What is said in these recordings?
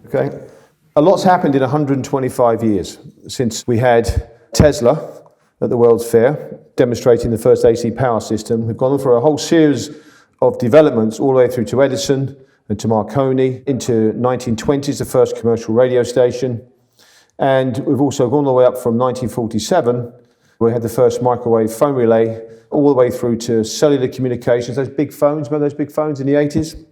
Okay? A lot's happened in 125 years since we had Tesla at the World's Fair demonstrating the first AC power system. We've gone through a whole series of developments all the way through to Edison and to Marconi, into 1920s, the first commercial radio station. And we've also gone all the way up from 1947, we had the first microwave phone relay, all the way through to cellular communications, those big phones, remember those big phones in the 80s?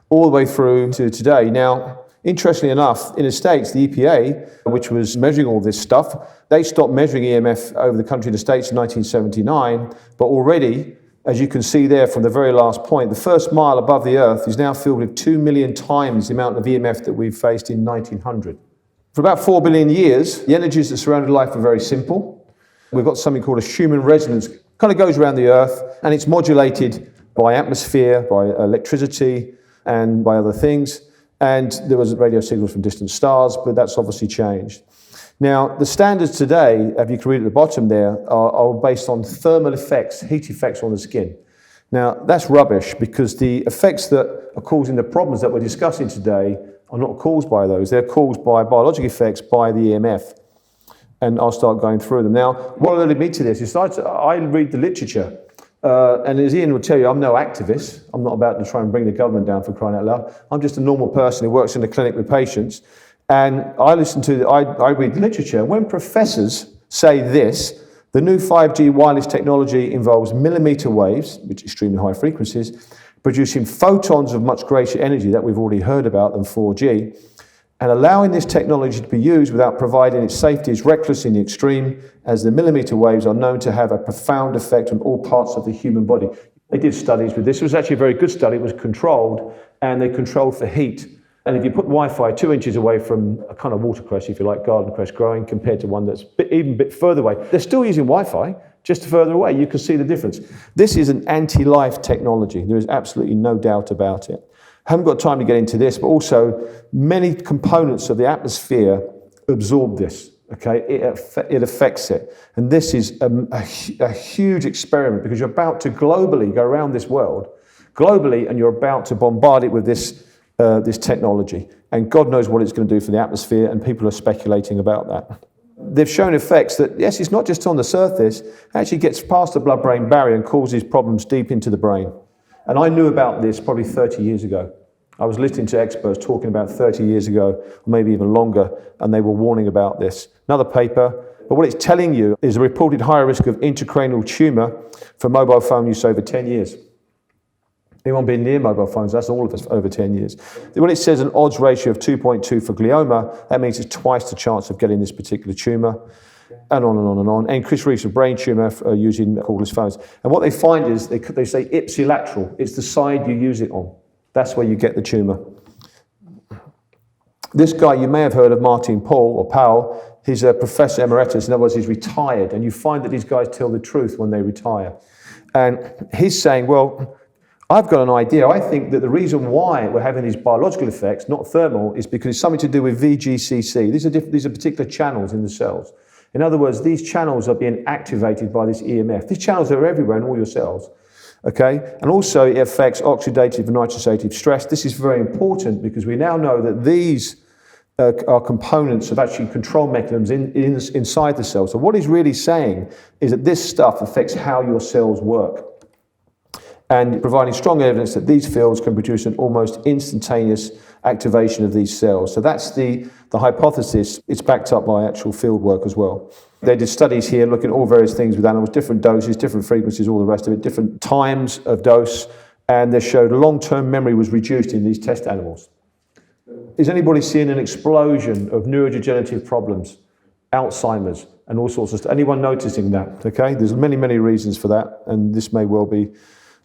All the way through to today. Now, interestingly enough, in the States, the EPA, which was measuring all this stuff, they stopped measuring EMF over the country in the States in 1979, but already, as you can see there from the very last point, the first mile above the Earth is now filled with 2 million times the amount of EMF that we faced in 1900. For about 4 billion years, the energies that surrounded life are very simple. We've got something called a Schumann resonance, kind of goes around the Earth, and it's modulated by atmosphere, by electricity, and by other things. And there was radio signals from distant stars, but that's obviously changed. Now, the standards today, if you can read at the bottom there, are based on thermal effects, heat effects on the skin. Now, that's rubbish, because the effects that are causing the problems that we're discussing today are not caused by those. They're caused by biological effects, by the EMF. And I'll start going through them. Now, what led me to this is I read the literature. And as Ian will tell you, I'm no activist. I'm not about to try and bring the government down, for crying out loud. I'm just a normal person who works in the clinic with patients. And I read the literature. When professors say this, the new 5G wireless technology involves millimeter waves, which are extremely high frequencies, producing photons of much greater energy that we've already heard about than 4G, and allowing this technology to be used without providing its safety is reckless in the extreme, as the millimeter waves are known to have a profound effect on all parts of the human body. They did studies with this. It was actually a very good study. It was controlled, and they controlled for heat. And if you put Wi-Fi 2 inches away from a kind of watercress, if you like, garden cress growing, compared to one that's even a bit further away, they're still using Wi-Fi, just further away. You can see the difference. This is an anti-life technology. There is absolutely no doubt about it. I haven't got time to get into this, but also many components of the atmosphere absorb this. Okay, it affects it. And this is a huge experiment, because you're about to globally go around this world, globally, and you're about to bombard it with this technology. And God knows what it's going to do for the atmosphere, and people are speculating about that. They've shown effects that, yes, it's not just on the surface, it actually gets past the blood-brain barrier and causes problems deep into the brain. And I knew about this probably 30 years ago. I was listening to experts talking about 30 years ago, or maybe even longer, and they were warning about this. Another paper, but what it's telling you is a reported higher risk of intracranial tumour for mobile phone use over 10 years. Anyone been near mobile phones? That's all of us over 10 years. When it says an odds ratio of 2.2 for glioma, that means it's twice the chance of getting this particular tumour, and on and on and on. And increased risk of brain tumour using cordless phones. And what they find is they say ipsilateral. It's the side you use it on. That's where you get the tumour. This guy, you may have heard of, Martin Powell. He's a professor emeritus. In other words, he's retired. And you find that these guys tell the truth when they retire. And he's saying, well, I've got an idea. I think that the reason why we're having these biological effects, not thermal, is because it's something to do with VGCC. These are particular channels in the cells. In other words, these channels are being activated by this EMF. These channels are everywhere in all your cells. Okay, and also it affects oxidative and nitrosative stress. This is very important, because we now know that these are components of actually control mechanisms inside the cell. So what he's really saying is that this stuff affects how your cells work, and providing strong evidence that these fields can produce an almost instantaneous activation of these cells. So that's the hypothesis. It's backed up by actual field work as well. They did studies here looking at all various things with animals, different doses, different frequencies, all the rest of it, different times of dose, and they showed long-term memory was reduced in these test animals. Is anybody seeing an explosion of neurodegenerative problems, Alzheimer's, and all sorts of stuff? Anyone noticing that? Okay, there's many, many reasons for that, and this may well be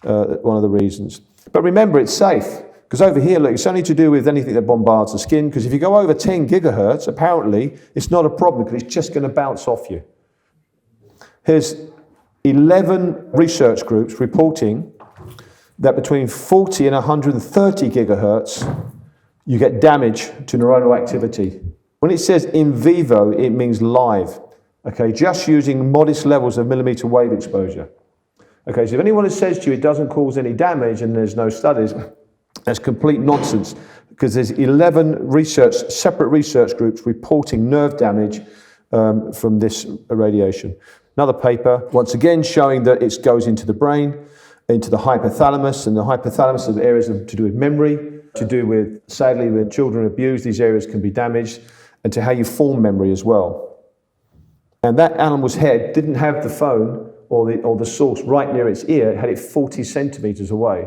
one of the reasons. But remember, it's safe. Because over here, look, it's only to do with anything that bombards the skin, because if you go over 10 gigahertz, apparently, it's not a problem, because it's just going to bounce off you. Here's 11 research groups reporting that between 40 and 130 gigahertz, you get damage to neuronal activity. When it says in vivo, it means live. Okay, just using modest levels of millimeter wave exposure. Okay, so if anyone says to you it doesn't cause any damage and there's no studies, that's complete nonsense. because there's 11 separate research groups reporting nerve damage from this radiation. Another paper, once again, showing that it goes into the brain, into the hypothalamus, and the hypothalamus is areas to do with memory, to do with, sadly, when children are abused, these areas can be damaged, and to how you form memory as well. And that animal's head didn't have the phone or the source right near its ear, it had it 40 centimeters away.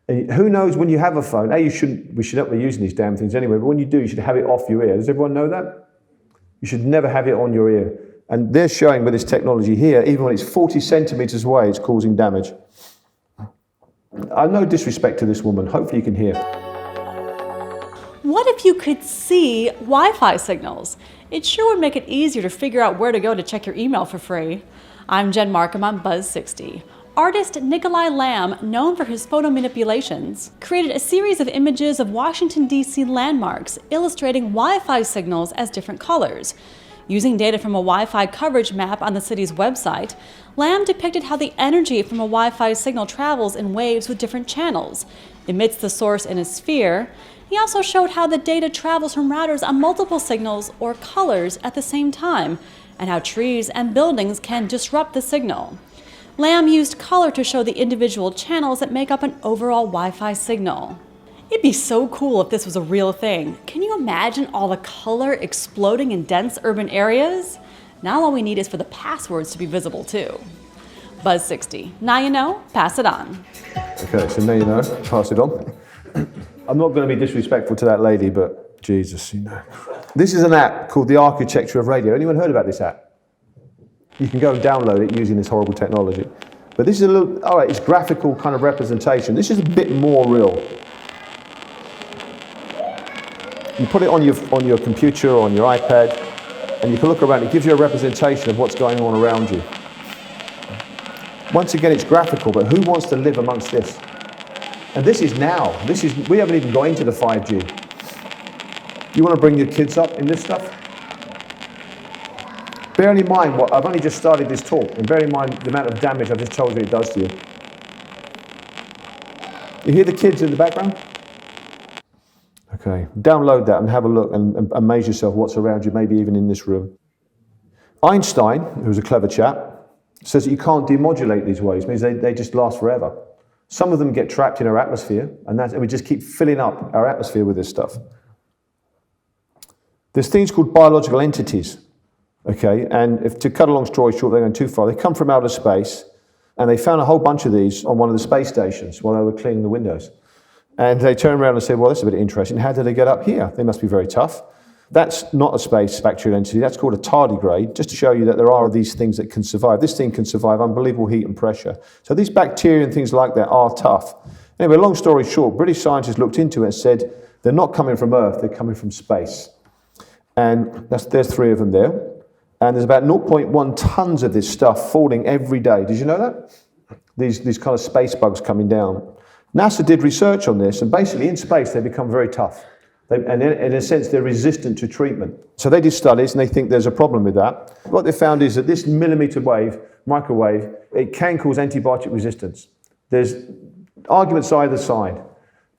And who knows when you have a phone, we should not be using these damn things anyway, but when you do, you should have it off your ear. Does everyone know that? You should never have it on your ear. And they're showing with this technology here, even when it's 40 centimeters away, it's causing damage. No disrespect to this woman. Hopefully you can hear. What if you could see Wi-Fi signals? It sure would make it easier to figure out where to go to check your email for free. I'm Jen Markham on Buzz 60. Artist Nikolai Lamb, known for his photo manipulations, created a series of images of Washington, D.C. landmarks illustrating Wi-Fi signals as different colors. Using data from a Wi-Fi coverage map on the city's website, Lamb depicted how the energy from a Wi-Fi signal travels in waves with different channels, emits the source in a sphere. He also showed how the data travels from routers on multiple signals or colors at the same time, and how trees and buildings can disrupt the signal. Lamb used color to show the individual channels that make up an overall Wi-Fi signal. It'd be so cool if this was a real thing. Can you imagine all the color exploding in dense urban areas? Now all we need is for the passwords to be visible too. Buzz 60. Now you know, pass it on. Okay, so now you know, pass it on. I'm not going to be disrespectful to that lady, but Jesus, you know. This is an app called The Architecture of Radio. Anyone heard about this app? You can go and download it using this horrible technology. But this is a little, all right, it's graphical kind of representation. This is a bit more real. You put it on your computer or on your iPad, and you can look around. It gives you a representation of what's going on around you. Once again, it's graphical, but who wants to live amongst this? And this is now. We haven't even got into the 5G. You want to bring your kids up in this stuff? Bearing in mind I've only just started this talk, and bear in mind the amount of damage I've just told you it does to you. You hear the kids in the background? Okay, download that and have a look and amaze yourself what's around you, maybe even in this room. Einstein, who's a clever chap, says that you can't demodulate these waves. It means they just last forever. Some of them get trapped in our atmosphere, and we just keep filling up our atmosphere with this stuff. There's things called biological entities, okay? And to cut a long story short, they're going too far. They come from outer space, and they found a whole bunch of these on one of the space stations while they were cleaning the windows. And they turned around and said, well, that's a bit interesting. How did they get up here? They must be very tough. That's not a space bacterial entity. That's called a tardigrade, just to show you that there are these things that can survive. This thing can survive unbelievable heat and pressure. So these bacteria and things like that are tough. Anyway, long story short, British scientists looked into it and said, they're not coming from Earth, they're coming from space. And there's 3 of them there. And there's about 0.1 tons of this stuff falling every day. Did you know that? These kind of space bugs coming down. NASA did research on this, and basically in space they become very tough. And in a sense, they're resistant to treatment. So they did studies, and they think there's a problem with that. What they found is that this millimeter wave, microwave, it can cause antibiotic resistance. There's arguments either side.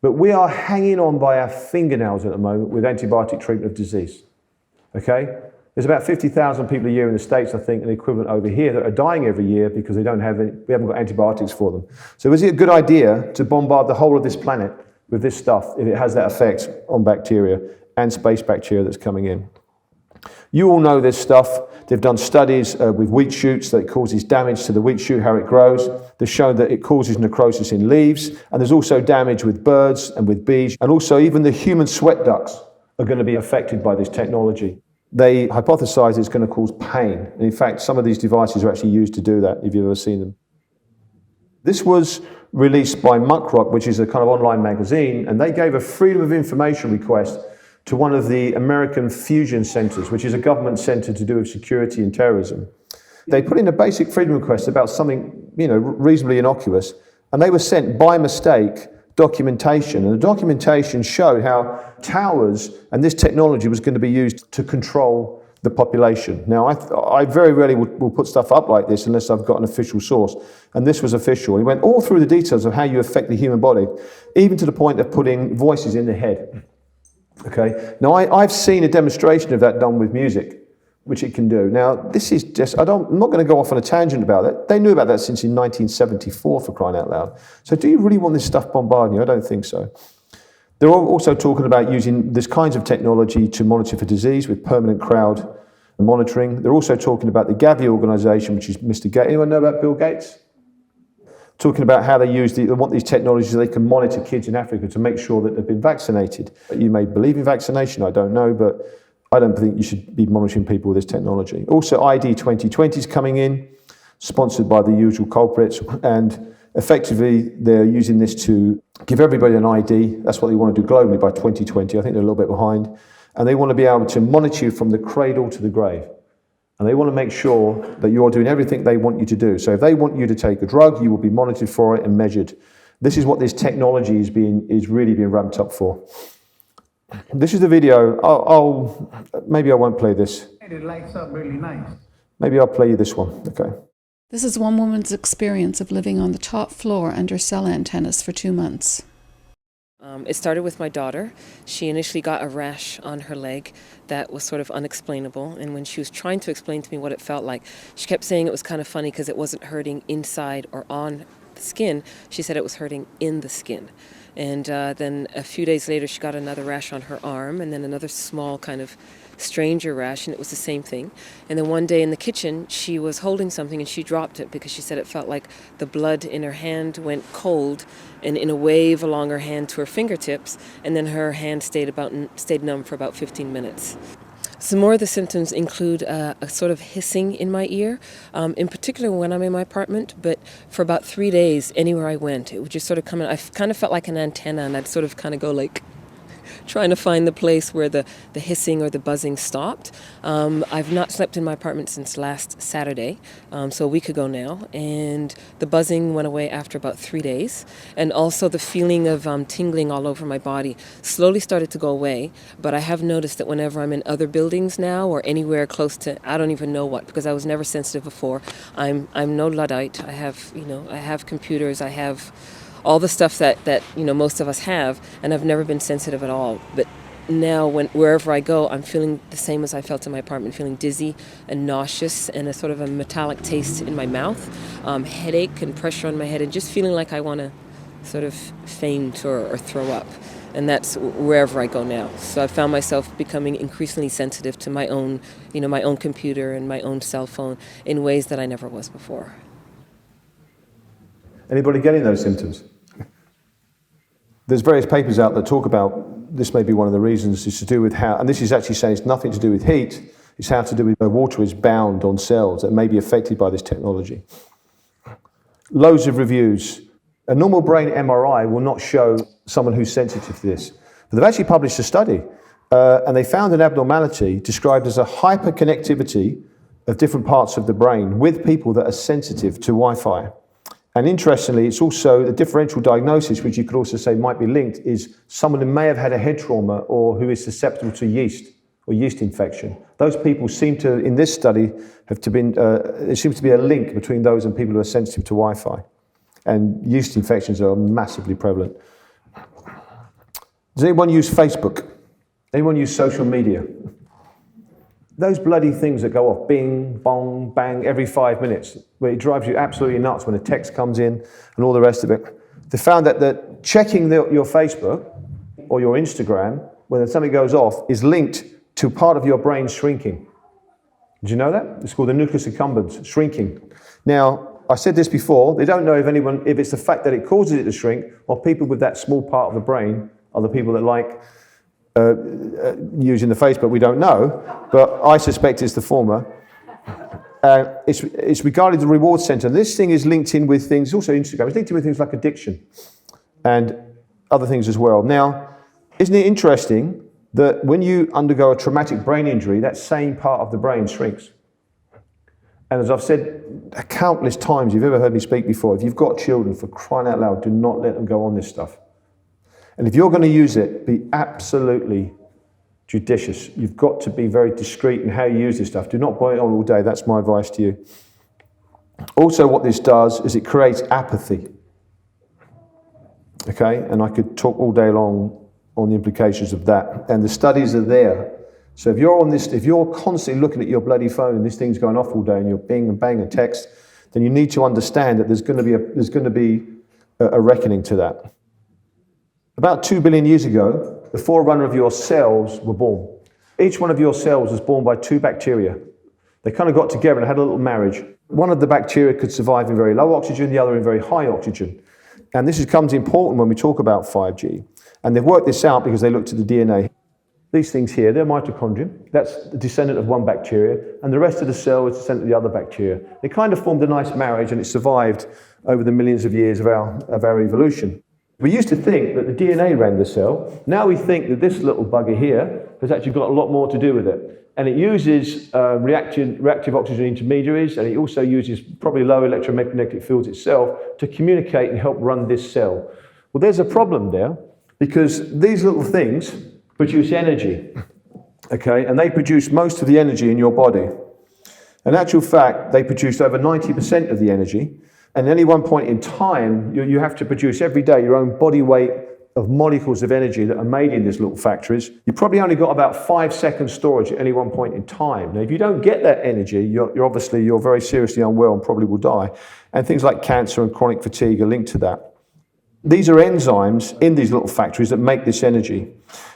But we are hanging on by our fingernails at the moment with antibiotic treatment of disease. Okay? There's about 50,000 people a year in the States, I think, and the equivalent over here, that are dying every year because we haven't got antibiotics for them. So is it a good idea to bombard the whole of this planet with this stuff if it has that effect on bacteria and space bacteria that's coming in? You all know this stuff. They've done studies with wheat shoots that it causes damage to the wheat shoot, how it grows. They've shown that it causes necrosis in leaves. And there's also damage with birds and with bees. And also even the human sweat ducts are going to be affected by this technology. They hypothesize it's going to cause pain. And in fact, some of these devices are actually used to do that, if you've ever seen them. This was released by Muckrock, which is a kind of online magazine, and they gave a Freedom of Information request to one of the American fusion centers, which is a government center to do with security and terrorism. They put in a basic freedom request about something, reasonably innocuous, and they were sent by mistake documentation, and the documentation showed how towers and this technology was going to be used to control the population. Now, I very rarely will put stuff up like this unless I've got an official source, and this was official. He went all through the details of how you affect the human body, even to the point of putting voices in the head. Okay. Now, I've seen a demonstration of that done with music, which it can do. Now, this is just, I'm not going to go off on a tangent about it. They knew about that since in 1974, for crying out loud. So do you really want this stuff bombarding you? I don't think so. They're also talking about using this kinds of technology to monitor for disease with permanent crowd monitoring. They're also talking about the Gavi organization, which is Mr. Gates. Anyone know about Bill Gates? Talking about how they want these technologies so they can monitor kids in Africa to make sure that they've been vaccinated. You may believe in vaccination, I don't know, but I don't think you should be monitoring people with this technology. Also, ID 2020 is coming in, sponsored by the usual culprits, and effectively they're using this to give everybody an ID. That's what they want to do globally by 2020. I think they're a little bit behind. And they want to be able to monitor you from the cradle to the grave. And they want to make sure that you're doing everything they want you to do. So if they want you to take a drug, you will be monitored for it and measured. This is what this technology is really being ramped up for. This is the video. Maybe I won't play this. It lights up really nice. Maybe I'll play you this one. Okay. This is one woman's experience of living on the top floor under cell antennas for 2 months. It started with my daughter. She initially got a rash on her leg that was sort of unexplainable. And when she was trying to explain to me what it felt like, she kept saying it was kind of funny because it wasn't hurting inside or on the skin. She said it was hurting in the skin. And then a few days later, she got another rash on her arm and then another small kind of stranger rash, and it was the same thing. And then one day in the kitchen, she was holding something and she dropped it because she said it felt like the blood in her hand went cold and in a wave along her hand to her fingertips, and then her hand stayed numb for about 15 minutes. Some more of the symptoms include a sort of hissing in my ear, in particular when I'm in my apartment, but for about 3 days, anywhere I went, it would just sort of come in. I kind of felt like an antenna, and I'd sort of kind of go like, trying to find the place where the hissing or the buzzing stopped. I've not slept in my apartment since last Saturday, so a week ago now, and the buzzing went away after about 3 days, and also the feeling of tingling all over my body slowly started to go away, but I have noticed that whenever I'm in other buildings now or anywhere close to, I don't even know what, because I was never sensitive before. I'm no Luddite. I have computers, I have all the stuff that most of us have, and I've never been sensitive at all. But now wherever I go, I'm feeling the same as I felt in my apartment, feeling dizzy and nauseous and a sort of a metallic taste in my mouth, headache and pressure on my head, and just feeling like I want to sort of faint or throw up. And that's wherever I go now. So I found myself becoming increasingly sensitive to my own computer and my own cell phone in ways that I never was before. Anybody getting those symptoms? There's various papers out that talk about this may be one of the reasons. It's to do with how, and this is actually saying it's nothing to do with heat, it's how to do with water is bound on cells that may be affected by this technology. Loads of reviews. A normal brain MRI will not show someone who's sensitive to this. But they've actually published a study, and they found an abnormality described as a hyperconnectivity of different parts of the brain with people that are sensitive to Wi-Fi. And interestingly, it's also a differential diagnosis, which you could also say might be linked, is someone who may have had a head trauma or who is susceptible to yeast or yeast infection. Those people seem to, in this study, there seems to be a link between those and people who are sensitive to Wi-Fi. And yeast infections are massively prevalent. Does anyone use Facebook? Anyone use social media? Those bloody things that go off, bing, bong, bang, every 5 minutes, where it drives you absolutely nuts when a text comes in and all the rest of it. They found that checking your Facebook or your Instagram, when something goes off, is linked to part of your brain shrinking. Did you know that? It's called the nucleus accumbens, shrinking. Now, I said this before, they don't know if it's the fact that it causes it to shrink, or people with that small part of the brain are the people that like using the Facebook. We don't know, but I suspect it's the former. It's regarded the reward center. This thing is linked in with things, also Instagram, it's linked in with things like addiction and other things as well. Now, isn't it interesting that when you undergo a traumatic brain injury, that same part of the brain shrinks? And as I've said countless times, you've ever heard me speak before, if you've got children, for crying out loud, do not let them go on this stuff. And if you're going to use it, be absolutely judicious. You've got to be very discreet in how you use this stuff. Do not buy it on all day. That's my advice to you. Also, what this does is it creates apathy. Okay? And I could talk all day long on the implications of that. And the studies are there. So if you're constantly looking at your bloody phone and this thing's going off all day and you're bing and bang a text, then you need to understand that there's going to be a reckoning to that. About 2 billion years ago, the forerunner of your cells were born. Each one of your cells was born by 2 bacteria. They kind of got together and had a little marriage. One of the bacteria could survive in very low oxygen, the other in very high oxygen. And this becomes important when we talk about 5G. And they've worked this out because they looked at the DNA. These things here, they're mitochondria. That's the descendant of one bacteria. And the rest of the cell is descendant of the other bacteria. They kind of formed a nice marriage and it survived over the millions of years of our evolution. We used to think that the DNA ran the cell. Now we think that this little bugger here has actually got a lot more to do with it. And it uses reactive oxygen intermediaries, and it also uses probably low electromagnetic fields itself to communicate and help run this cell. Well, there's a problem there, because these little things produce energy, okay? And they produce most of the energy in your body. In actual fact, they produce over 90% of the energy. And at any one point in time, you have to produce every day your own body weight of molecules of energy that are made in these little factories. You probably only got about 5 seconds storage at any one point in time. Now, if you don't get that energy, you're very seriously unwell and probably will die. And things like cancer and chronic fatigue are linked to that. These are enzymes in these little factories that make this energy.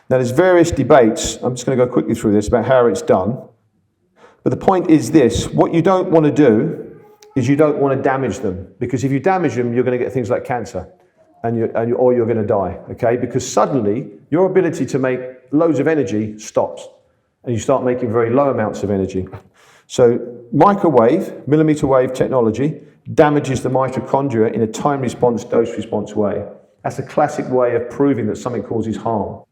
Now, there's various debates. I'm just going to go quickly through this about how it's done. But the point is this: what you don't want to do is you don't want to damage them, because if you damage them, you're going to get things like cancer. Or you're going to die, okay? Because suddenly your ability to make loads of energy stops and you start making very low amounts of energy. So microwave, millimeter wave technology damages the mitochondria in a time response, dose response way. That's a classic way of proving that something causes harm.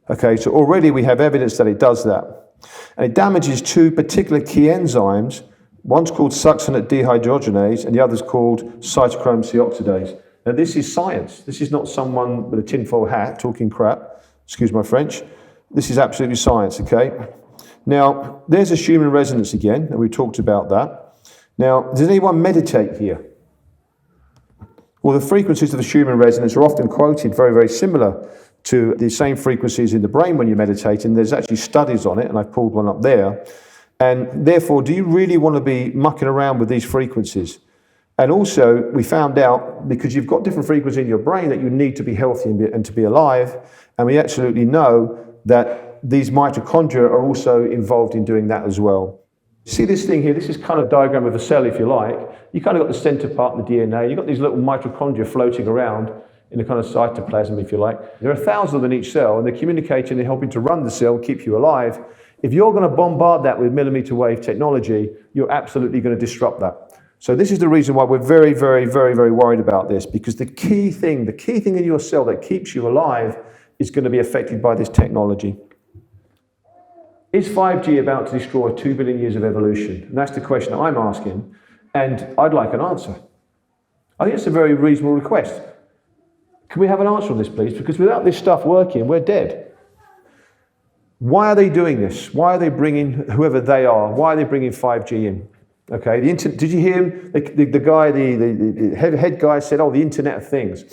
Okay, so already we have evidence that it does that. And it damages 2 particular key enzymes. One's called succinate dehydrogenase and the other's called cytochrome C oxidase. Now, this is science. This is not someone with a tinfoil hat talking crap. Excuse my French. This is absolutely science, okay? Now, there's a Schumann resonance again, and we talked about that. Now, does anyone meditate here? Well, the frequencies of the Schumann resonance are often quoted very, very similar to the same frequencies in the brain when you meditate, and there's actually studies on it, and I've pulled one up there. And therefore, do you really want to be mucking around with these frequencies? And also, we found out, because you've got different frequencies in your brain, that you need to be healthy and to be alive. And we absolutely know that these mitochondria are also involved in doing that as well. See this thing here? This is kind of a diagram of a cell, if you like. You kind of got the center part of the DNA. You've got these little mitochondria floating around in a kind of cytoplasm, if you like. There are 1,000 of them in each cell, and they're communicating and helping to run the cell, keep you alive. If you're going to bombard that with millimeter wave technology, you're absolutely going to disrupt that. So this is the reason why we're very, very, very, very worried about this, because the key thing in your cell that keeps you alive is going to be affected by this technology. Is 5G about to destroy 2 billion years of evolution? And that's the question I'm asking, and I'd like an answer. I think it's a very reasonable request. Can we have an answer on this, please? Because without this stuff working, we're dead. Why are they doing this? Why are they bringing, whoever they are, why are they bringing 5G in? Okay, did you hear him? The head guy said, oh, the Internet of Things.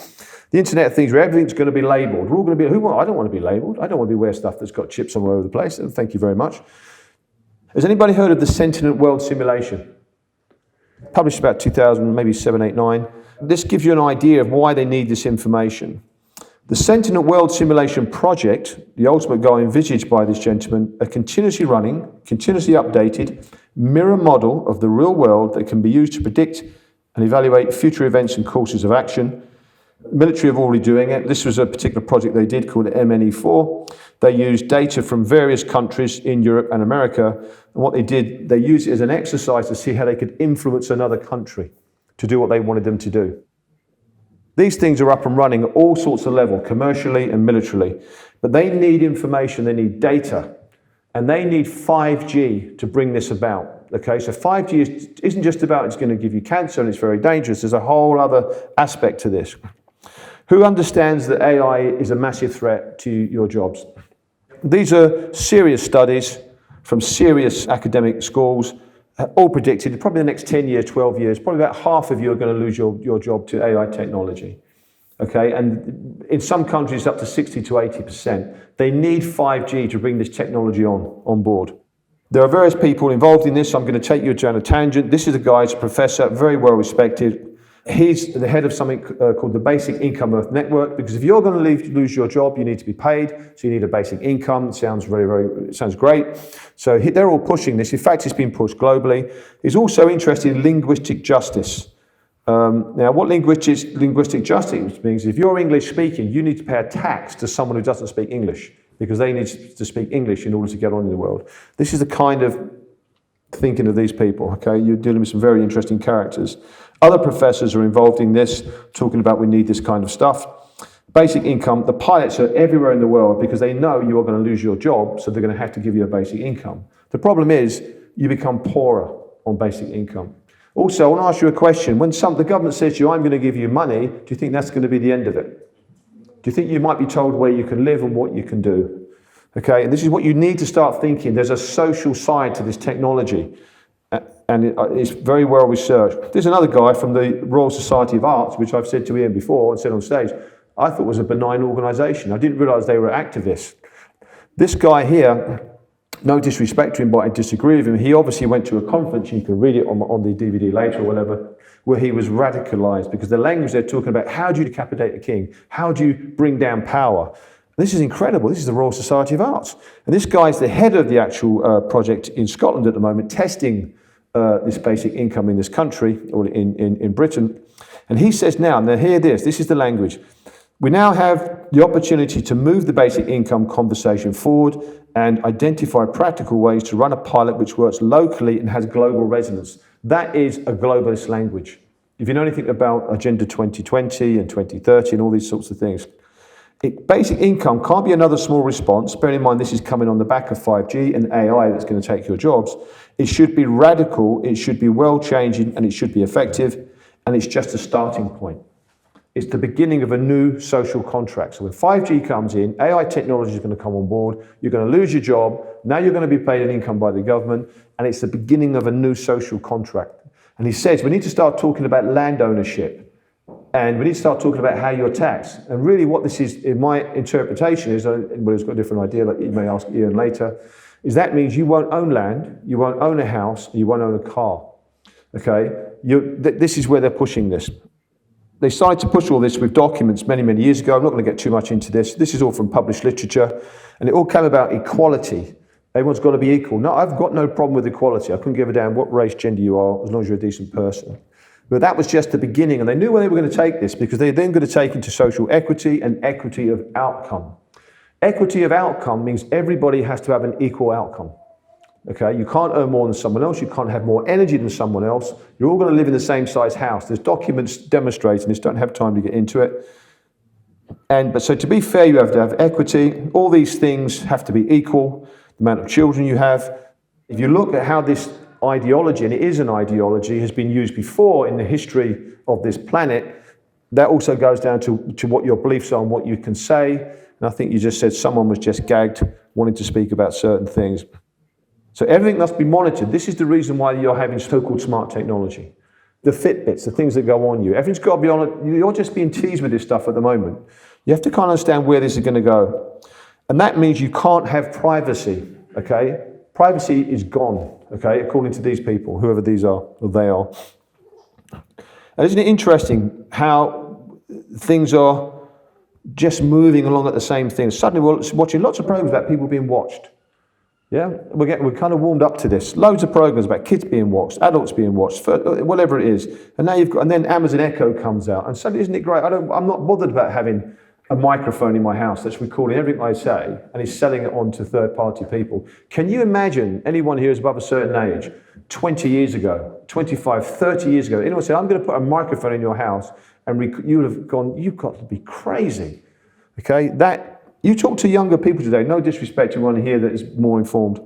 The Internet of Things, where everything's going to be labelled. We're all going to be, I don't want to be labelled. I don't want to be wearing stuff that's got chips all over the place. Thank you very much. Has anybody heard of the Sentient World Simulation? Published about 2000, maybe 7, 8, 9. This gives you an idea of why they need this information. The Sentient World Simulation project, the ultimate goal envisaged by this gentleman, a continuously running, continuously updated mirror model of the real world that can be used to predict and evaluate future events and courses of action. The military are already doing it. This was a particular project they did called MNE4. They used data from various countries in Europe and America. And what they did, they used it as an exercise to see how they could influence another country to do what they wanted them to do. These things are up and running at all sorts of levels, commercially and militarily. But they need information, they need data, and they need 5G to bring this about. Okay, so 5G isn't just about it's going to give you cancer and it's very dangerous. There's a whole other aspect to this. Who understands that AI is a massive threat to your jobs? These are serious studies from serious academic schools, all predicted, probably the next 10 years, 12 years, probably about half of you are going to lose your job to AI technology. Okay, and in some countries up to 60 to 80%. They need 5G to bring this technology on board. There are various people involved in this. I'm going to take you down a tangent. This is a guy, he's a professor, very well respected. He's the head of something called the Basic Income Earth Network, because if you're going to lose your job, you need to be paid. So you need a basic income. It sounds sounds great. So they're all pushing this. In fact, it's been pushed globally. He's also interested in linguistic justice. Now, what linguistic justice means, if you're English speaking, you need to pay a tax to someone who doesn't speak English, because they need to speak English in order to get on in the world. This is the kind of thinking of these people, okay? You're dealing with some very interesting characters. Other professors are involved in this, talking about we need this kind of stuff. Basic income, the pilots are everywhere in the world because they know you are going to lose your job, so they're going to have to give you a basic income. The problem is you become poorer on basic income. Also, I want to ask you a question. When the government says to you, I'm going to give you money, do you think that's going to be the end of it? Do you think you might be told where you can live and what you can do? Okay, and this is what you need to start thinking. There's a social side to this technology, and it's very well researched. There's another guy from the Royal Society of Arts, which I've said to Ian before and said on stage, I thought was a benign organisation. I didn't realise they were activists. This guy here, no disrespect to him, but I disagree with him. He obviously went to a conference, you can read it on the DVD later or whatever, where he was radicalised, because the language they're talking about, how do you decapitate a king? How do you bring down power? This is incredible. This is the Royal Society of Arts. And this guy's the head of the actual project in Scotland at the moment, testing this basic income in this country, or in Britain. And he says now hear this is the language. We now have the opportunity to move the basic income conversation forward and identify practical ways to run a pilot which works locally and has global resonance. That is a globalist language. If you know anything about Agenda 2020 and 2030 and all these sorts of things, basic income can't be another small response. Bearing in mind this is coming on the back of 5G and AI that's going to take your jobs. It should be radical, it should be world-changing, and it should be effective, and it's just a starting point. It's the beginning of a new social contract. So when 5G comes in, AI technology is going to come on board, you're going to lose your job, now you're going to be paid an income by the government, and it's the beginning of a new social contract. And he says we need to start talking about land ownership. And we need to start talking about how you're taxed. And really what this is, in my interpretation, is, anybody's got a different idea, like you may ask Ian later, is that means you won't own land, you won't own a house, you won't own a car. Okay? This is where they're pushing this. They started to push all this with documents many, many years ago. I'm not going to get too much into this. This is all from published literature. And it all came about equality. Everyone's got to be equal. No, I've got no problem with equality. I couldn't give a damn what race, gender you are, as long as you're a decent person. But that was just the beginning, and they knew where they were going to take this, because they're then going to take into social equity and equity of outcome. Equity of outcome means everybody has to have an equal outcome. Okay, you can't earn more than someone else, you can't have more energy than someone else, you're all going to live in the same size house. There's documents demonstrating this, don't have time to get into it. But so to be fair, you have to have equity, all these things have to be equal, the amount of children you have. If you look at how this ideology, and it is an ideology, has been used before in the history of this planet, that also goes down to what your beliefs are and what you can say. And I think you just said someone was just gagged wanting to speak about certain things. So everything must be monitored. This is the reason why you're having so-called smart technology. The Fitbits, the things that go on you. Everything's got to be on it. You're just being teased with this stuff at the moment. You have to kind of understand where this is going to go. And that means you can't have privacy, okay? Privacy is gone, okay, according to these people, whoever these are, or they are. And isn't it interesting how things are just moving along at the same thing? Suddenly we're watching lots of programs about people being watched. Yeah, we're kind of warmed up to this. Loads of programs about kids being watched, adults being watched, whatever it is. And now and then Amazon Echo comes out, and suddenly, isn't it great? I'm not bothered about having a microphone in my house that's recording everything I say and is selling it on to third-party people. Can you imagine anyone here who's above a certain age, 20 years ago, 25, 30 years ago, anyone said, I'm going to put a microphone in your house, and you would have gone, you've got to be crazy. Okay, you talk to younger people today, no disrespect to anyone here that is more informed.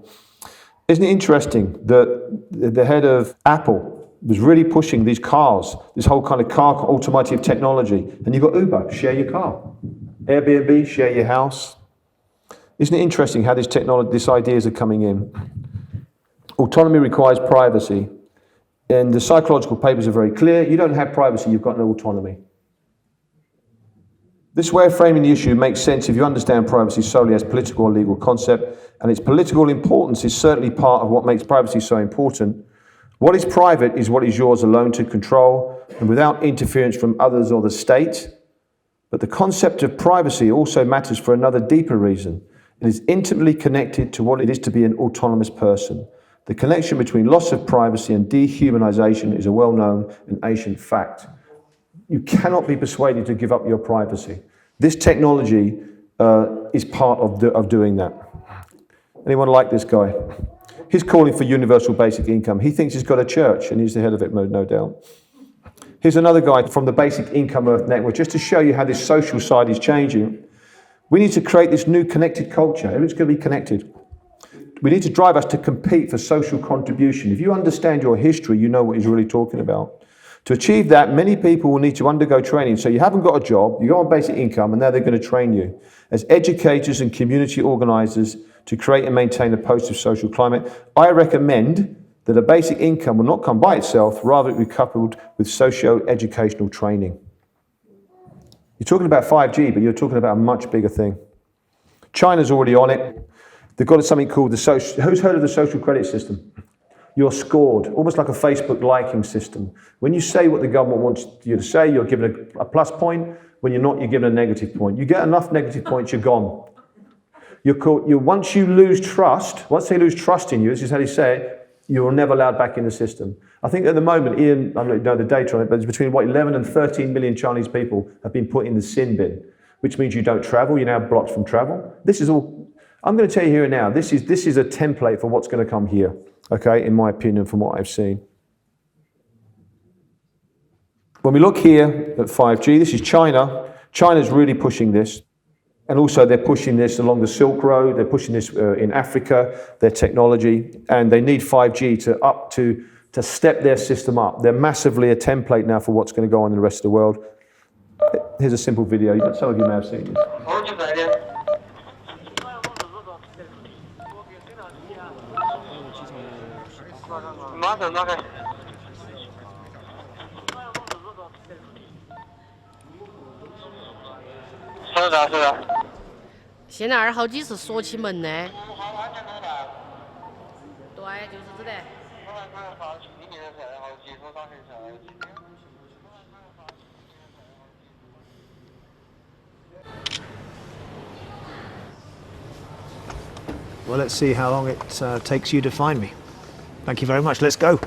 Isn't it interesting that the head of Apple was really pushing these cars, this whole kind of car automotive technology, and you've got Uber, share your car. Airbnb, share your house. Isn't it interesting how these ideas are coming in? Autonomy requires privacy. And the psychological papers are very clear. You don't have privacy, you've got no autonomy. This way of framing the issue makes sense if you understand privacy solely as political or legal concept, and its political importance is certainly part of what makes privacy so important. What is private is what is yours alone to control and without interference from others or the state. But the concept of privacy also matters for another deeper reason. It is intimately connected to what it is to be an autonomous person. The connection between loss of privacy and dehumanization is a well-known and ancient fact. You cannot be persuaded to give up your privacy. This technology is part of doing that. Anyone like this guy? He's calling for universal basic income. He thinks he's got a church, and he's the head of it, no doubt. Here's another guy from the Basic Income Earth Network, just to show you how this social side is changing. We need to create this new connected culture. Everything's going to be connected. We need to drive us to compete for social contribution. If you understand your history, you know what he's really talking about. To achieve that, many people will need to undergo training. So you haven't got a job, you go on basic income, and now they're going to train you as educators and community organisers to create and maintain a positive social climate. I recommend that a basic income will not come by itself, rather it will be coupled with socio-educational training. You're talking about 5G, but you're talking about a much bigger thing. China's already on it. They've got something called the social, who's heard of the social credit system? You're scored, almost like a Facebook liking system. When you say what the government wants you to say, you're given a plus point. When you're not, you're given a negative point. You get enough negative points, you're gone. Once you lose trust, once they lose trust in you, this is how they say it, you're never allowed back in the system. I think at the moment, Ian, I don't know the data on it, but it's between 11 and 13 million Chinese people have been put in the sin bin, which means you don't travel, you're now blocked from travel. This is all, I'm going to tell you here and now, this is a template for what's going to come here, okay, in my opinion, from what I've seen. When we look here at 5G, this is China. China's really pushing this. And also they're pushing this along the Silk Road, they're pushing this in Africa, their technology, and they need 5G to step their system up. They're massively a template now for what's going to go on in the rest of the world. Here's a simple video, some of you may have seen this.是的，是的。现在2号机是锁起门的。对，就是这的。Well, let's see how long it takes you to find me. Thank you very much. Let's go.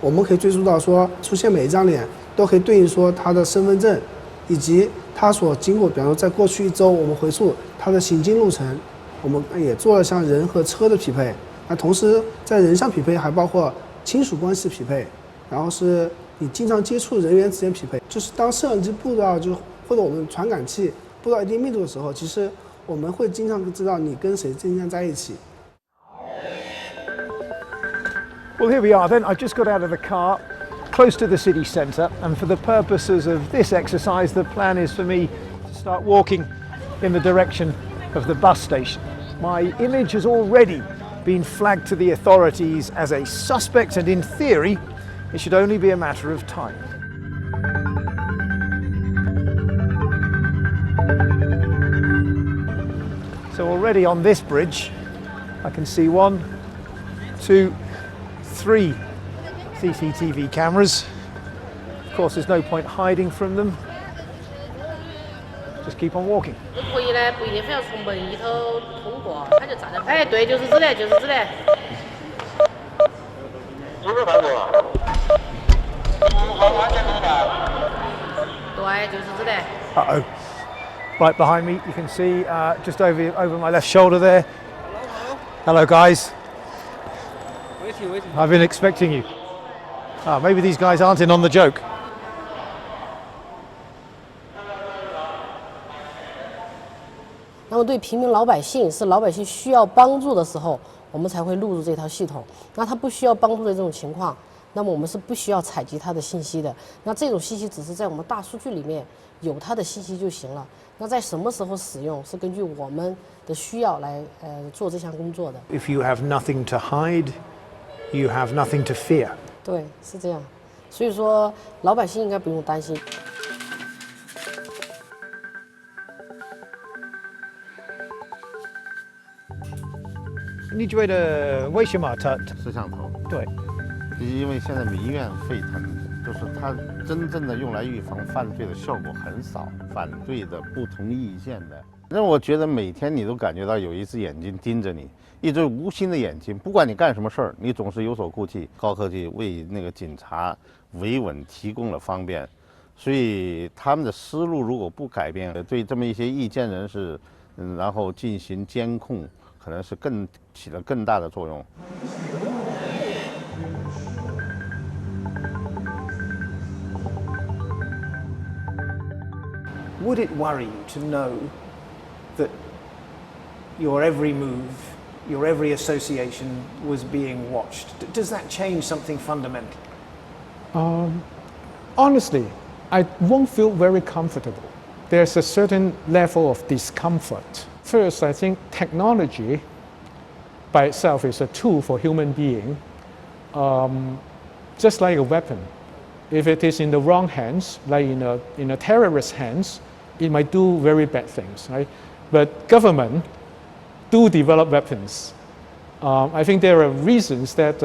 我们可以追溯到说，出现每一张脸都可以对应说他的身份证，以及他所经过，比方说在过去1周，我们回溯他的行经路程，我们也做了像人和车的匹配。那同时在人上匹配还包括亲属关系匹配，然后是你经常接触人员之间匹配。就是当摄像机布到或者我们传感器布到一定密度的时候，其实我们会经常知道你跟谁经常在一起。Well, here we are then. I just got out of the car, close to the city centre, and for the purposes of this exercise, the plan is for me to start walking in the direction of the bus station. My image has already been flagged to the authorities as a suspect, and in theory, it should only be a matter of time. So already on this bridge, I can see 1, 2, 3 CCTV cameras. Of course, there's no point hiding from them. Just keep on walking. 可以呢，不一定非要从门里头通过，他就站在。哎，对，就是这的，就是这的。这个看过。对，就是这的。Uh-oh. Right behind me, you can see just over my left shoulder there. Hello, guys. I've been expecting you. Maybe these guys aren't in on the joke. 对平民老百姓，是老百姓需要帮助的时候，我们才会录入这套系统。那他不需要帮助的这种情况，那么我们是不需要采集他的信息的。那这种信息只是在我们大数据里面有他的信息就行了。那在什么时候使用，是根据我们的需要来做这项工作的。If you have nothing to hide, you have nothing to fear. 对，是这样。所以说，老百姓应该不用担心。你觉得为什么它？摄像头，对，因为现在民怨沸腾，就是它真正的用来预防犯罪的效果很少，反对的、不同意见的，让我觉得每天你都感觉到有一只眼睛盯着你，一只无心的眼睛，不管你干什么事儿，你总是有所顾忌。高科技为那个警察维稳提供了方便，所以他们的思路如果不改变，对这么一些意见人士，然后进行监控，可能是起了更大的作用。Would it worry you to know that your every move, your every association was being watched? Does that change something fundamental? Honestly, I won't feel very comfortable. There's a certain level of discomfort. First, I think technology by itself is a tool for human being, just like a weapon. If it is in the wrong hands, like in a terrorist's hands, it might do very bad things, right? But government do develop weapons. I think there are reasons that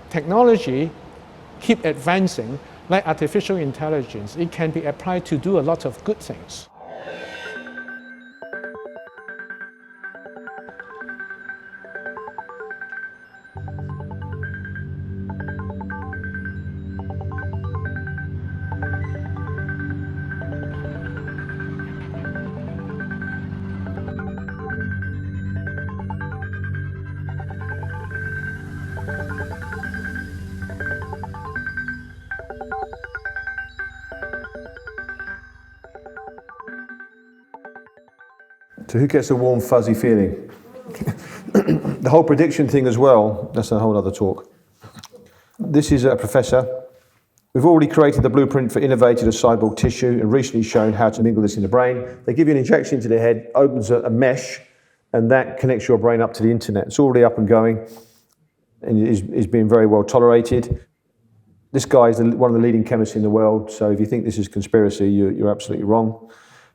technology keep advancing, like artificial intelligence. It can be applied to do a lot of good things. So who gets a warm, fuzzy feeling? The whole prediction thing as well, that's a whole other talk. This is a professor. We've already created the blueprint for innovative cyborg tissue and recently shown how to mingle this in the brain. They give you an injection into the head, opens a mesh, and that connects your brain up to the internet. It's already up and going, and is being very well tolerated. This guy is one of the leading chemists in the world, so if you think this is conspiracy, you're absolutely wrong.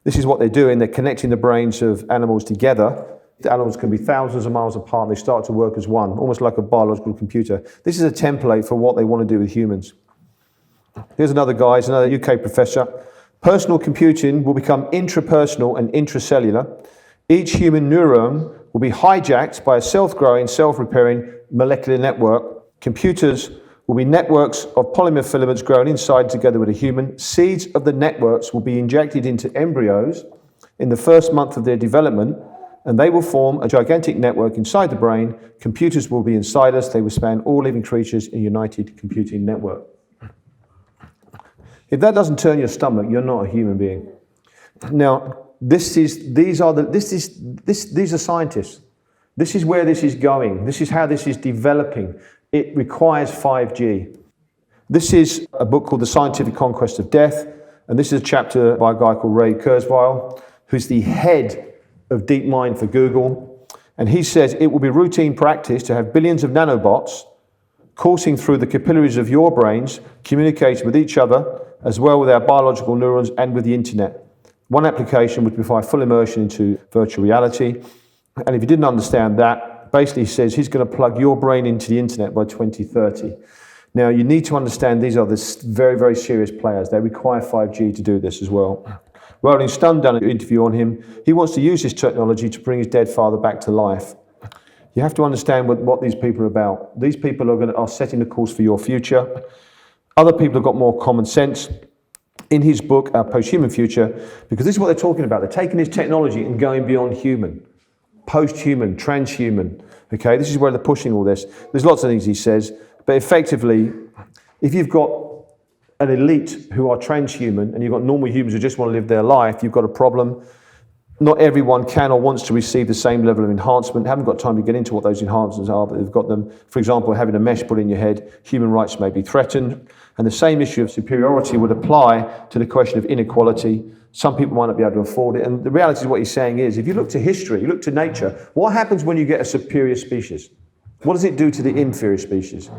This is what they're doing. They're connecting the brains of animals together. The animals can be thousands of miles apart. They start to work as one, almost like a biological computer. This is a template for what they want to do with humans. Here's another guy, he's another UK professor. Personal computing will become intrapersonal and intracellular. Each human neuron will be hijacked by a self-growing, self-repairing molecular network. Computers will be networks of polymer filaments grown inside together with a human. Seeds of the networks will be injected into embryos in the first month of their development, and they will form a gigantic network inside the brain. Computers will be inside us. They will span all living creatures in a united computing network. If that doesn't turn your stomach, you're not a human being. Now, these are scientists. This is where this is going. This is how this is developing. It requires 5G. This is a book called The Scientific Conquest of Death, and this is a chapter by a guy called Ray Kurzweil, who's the head of DeepMind for Google, and he says it will be routine practice to have billions of nanobots coursing through the capillaries of your brains, communicating with each other, as well with our biological neurons and with the internet. One application would provide full immersion into virtual reality, and if you didn't understand that, basically he says he's going to plug your brain into the internet by 2030. Now you need to understand these are the very, very serious players. They require 5G to do this as well. Rolling Stone done an interview on him. He wants to use this technology to bring his dead father back to life. You have to understand what these people are about. These people are setting the course for your future. Other people have got more common sense. In his book, Our Post-Human Future, because this is what they're talking about. They're taking this technology and going beyond human. Post-human, transhuman, okay? This is where they're pushing all this. There's lots of things he says, but effectively, if you've got an elite who are transhuman and you've got normal humans who just want to live their life, you've got a problem. Not everyone can or wants to receive the same level of enhancement. Haven't got time to get into what those enhancements are, but they've got them. For example, having a mesh put in your head, human rights may be threatened. And the same issue of superiority would apply to the question of inequality. Some people might not be able to afford it. And the reality is what he's saying is, if you look to history, you look to nature, what happens when you get a superior species? What does it do to the inferior species?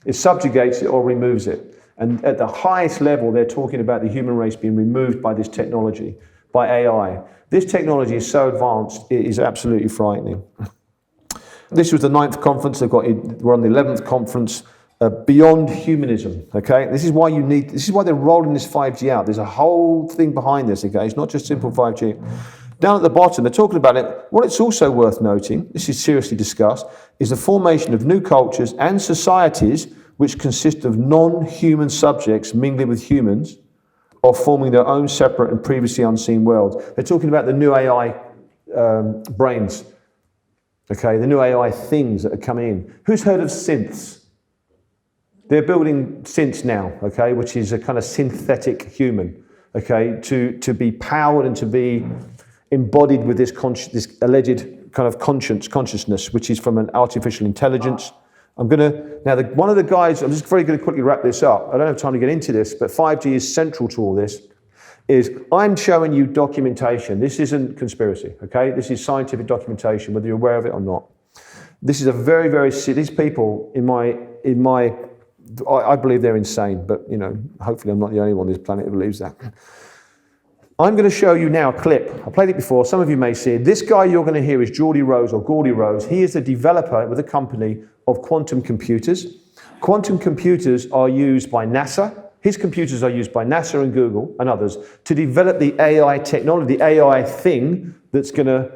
It subjugates it or removes it. And at the highest level, they're talking about the human race being removed by this technology, by AI. This technology is so advanced, it is absolutely frightening. This was the 9th conference. We're on the 11th conference, Beyond Humanism, okay? This is why they're rolling this 5G out. There's a whole thing behind this, okay? It's not just simple 5G. Down at the bottom, they're talking about it. What it's also worth noting, this is seriously discussed, is the formation of new cultures and societies which consist of non-human subjects mingling with humans, or forming their own separate and previously unseen world. They're talking about the new AI brains, okay, the new AI things that are coming in. Who's heard of synths? They're building synths now, okay, which is a kind of synthetic human, okay, to be powered and to be embodied with this alleged kind of consciousness, which is from an artificial intelligence. One of the guys, I'm just very going to quickly wrap this up. I don't have time to get into this, but 5G is central to all this. I'm showing you documentation. This isn't conspiracy, okay? This is scientific documentation, whether you're aware of it or not. This is a very, very, these people I believe they're insane, but hopefully I'm not the only one on this planet who believes that. I'm going to show you now a clip. I played it before. Some of you may see it. This guy you're going to hear is Geordie Rose or Gordy Rose. He is the developer with a company of quantum computers. Quantum computers are used by NASA. His computers are used by NASA and Google and others to develop the AI technology, the AI thing that's going to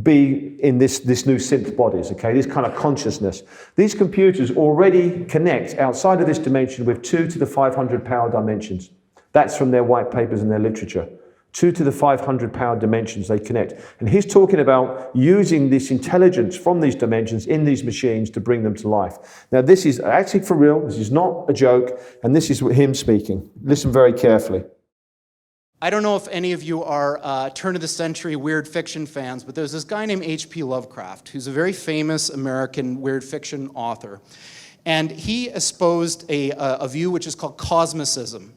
be in this new synth bodies, okay, this kind of consciousness. These computers already connect outside of this dimension with 2 to the 500 power dimensions. That's from their white papers and their literature. 2 to the 500 power dimensions they connect. And he's talking about using this intelligence from these dimensions in these machines to bring them to life. Now, this is actually for real. This is not a joke. And this is him speaking. Listen very carefully. I don't know if any of you are turn-of-the-century weird fiction fans, but there's this guy named H.P. Lovecraft, who's a very famous American weird fiction author. And he espoused a view which is called cosmicism.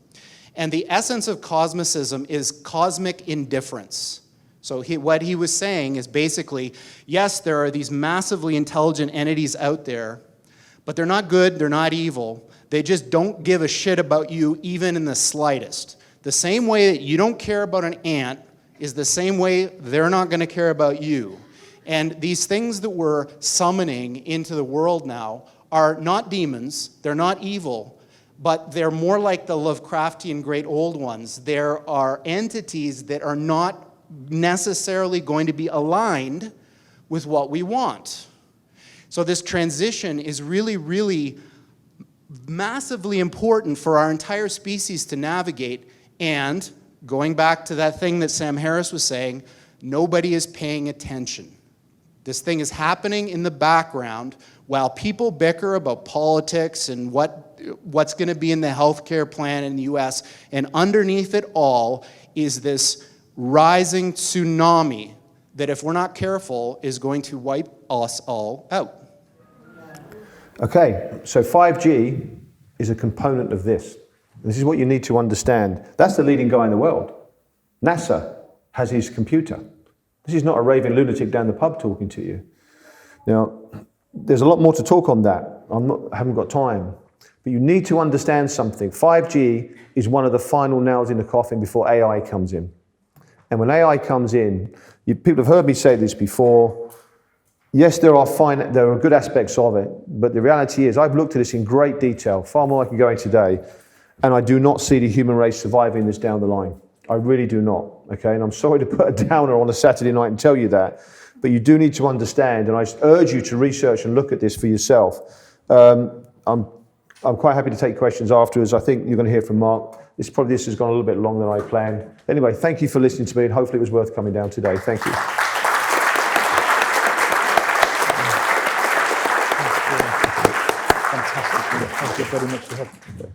And the essence of cosmicism is cosmic indifference. So what he was saying is basically, yes, there are these massively intelligent entities out there, but they're not good, they're not evil. They just don't give a shit about you even in the slightest. The same way that you don't care about an ant is the same way they're not going to care about you. And these things that we're summoning into the world now are not demons, they're not evil, but they're more like the Lovecraftian great old ones. There are entities that are not necessarily going to be aligned with what we want. So this transition is really, really massively important for our entire species to navigate. And going back to that thing that Sam Harris was saying, nobody is paying attention. This thing is happening in the background while people bicker about politics and what's going to be in the healthcare plan in the US. And underneath it all is this rising tsunami that, if we're not careful, is going to wipe us all out. Okay, so 5G is a component of this. This is what you need to understand. That's the leading guy in the world. NASA has his computer. This is not a raving lunatic down the pub talking to you. Now, there's a lot more to talk on that. I haven't got time. But you need to understand something. 5G is one of the final nails in the coffin before AI comes in. And when AI comes in, people have heard me say this before. Yes, there are good aspects of it, but the reality is I've looked at this in great detail, far more than I can go into today, and I do not see the human race surviving this down the line. I really do not, okay? And I'm sorry to put a downer on a Saturday night and tell you that, but you do need to understand, and I urge you to research and look at this for yourself. I'm quite happy to take questions afterwards. I think you're going to hear from Mark. This has gone a little bit longer than I planned. Anyway, thank you for listening to me, and hopefully it was worth coming down today. Thank you. Fantastic. Thank you very much for helping.